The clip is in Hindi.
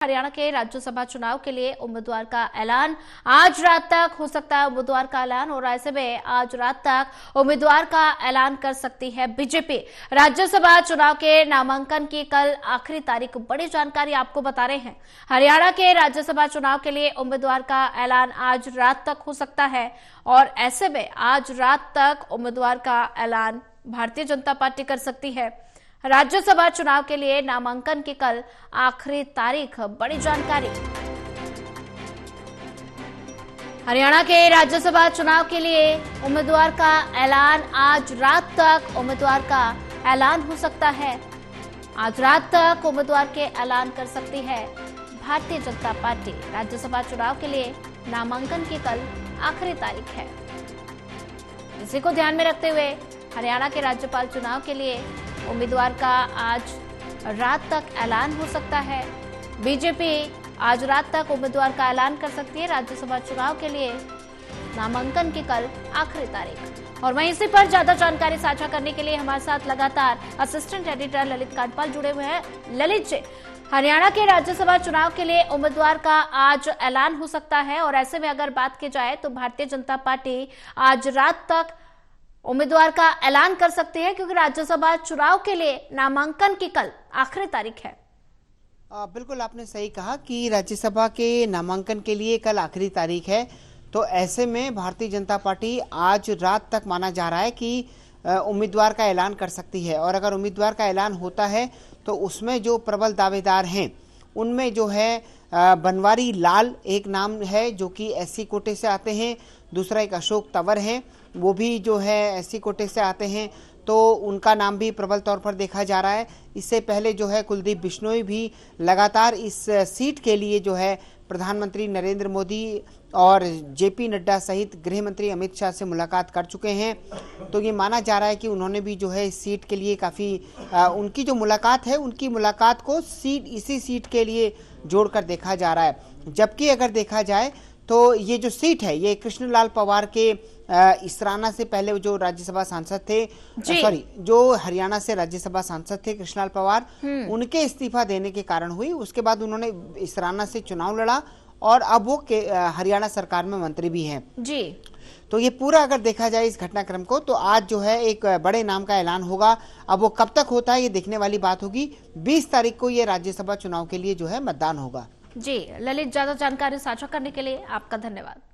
हरियाणा के राज्यसभा चुनाव के लिए उम्मीदवार का ऐलान आज रात तक हो सकता है। उम्मीदवार का ऐलान और ऐसे में आज रात तक उम्मीदवार का ऐलान कर सकती है बीजेपी। राज्यसभा चुनाव के नामांकन की कल आखिरी तारीख। बड़ी जानकारी आपको बता रहे हैं। हरियाणा के राज्यसभा चुनाव के लिए उम्मीदवार का ऐलान आज रात तक हो सकता है और ऐसे में आज रात तक उम्मीदवार का ऐलान भारतीय जनता पार्टी कर सकती है। राज्यसभा चुनाव के लिए नामांकन की कल आखिरी तारीख। बड़ी जानकारी। हरियाणा के राज्यसभा चुनाव के लिए उम्मीदवार का ऐलान आज रात तक उम्मीदवार का ऐलान हो सकता है। आज रात तक उम्मीदवार के ऐलान कर सकती है भारतीय जनता पार्टी। राज्यसभा चुनाव के लिए नामांकन की कल आखिरी तारीख है। इसी को ध्यान में रखते हुए हरियाणा के राज्यपाल चुनाव के लिए उम्मीदवार का आज रात तक ऐलान हो सकता है। बीजेपी आज रात तक उम्मीदवार का ऐलान कर सकती है। राज्यसभा चुनाव के लिए नामांकन की कल आखिरी तारीख। और वहीं इसी पर ज्यादा जानकारी साझा करने के लिए हमारे साथ लगातार असिस्टेंट एडिटर ललित कांडपाल जुड़े हुए हैं। ललित जी, हरियाणा के राज्यसभा चुनाव के लिए उम्मीदवार का आज ऐलान हो सकता है और ऐसे में अगर बात की जाए तो भारतीय जनता पार्टी आज रात तक उम्मीदवार का ऐलान कर सकती है, क्योंकि राज्यसभा चुनाव के लिए नामांकन की कल आखिरी तारीख है। बिल्कुल आपने सही कहा कि राज्यसभा के नामांकन के लिए कल आखिरी तारीख है। तो ऐसे में भारतीय जनता पार्टी आज रात तक माना जा रहा है कि उम्मीदवार का ऐलान कर सकती है। और अगर उम्मीदवार का ऐलान होता है तो उसमें जो प्रबल दावेदार हैं उनमें जो है बनवारी लाल एक नाम है जो कि एससी कोटे से आते हैं। दूसरा एक अशोक तंवर हैं, वो भी जो है एससी कोटे से आते हैं, तो उनका नाम भी प्रबल तौर पर देखा जा रहा है। इससे पहले जो है कुलदीप बिश्नोई भी लगातार इस सीट के लिए जो है प्रधानमंत्री नरेंद्र मोदी और जेपी नड्डा सहित गृह मंत्री अमित शाह से मुलाकात कर चुके हैं। तो ये माना जा रहा है कि उन्होंने भी जो है इस सीट के लिए काफ़ी उनकी जो मुलाकात है उनकी मुलाकात को इसी सीट के लिए जोड़कर देखा जा रहा है। जबकि अगर देखा जाए तो ये जो सीट है ये कृष्णलाल पवार के इसराना से पहले जो राज्यसभा सांसद थे, जो हरियाणा से राज्यसभा सांसद थे कृष्णलाल पवार, उनके इस्तीफा देने के कारण हुई। उसके बाद उन्होंने इसराना से चुनाव लड़ा और अब वो हरियाणा सरकार में मंत्री भी हैं जी। तो ये पूरा अगर देखा जाए इस घटनाक्रम को तो आज जो है एक बड़े नाम का ऐलान होगा। अब वो कब तक होता है ये देखने वाली बात होगी। 20 तारीख को ये राज्यसभा चुनाव के लिए जो है मतदान होगा। जी ललित, ज्यादा जानकारी साझा करने के लिए आपका धन्यवाद।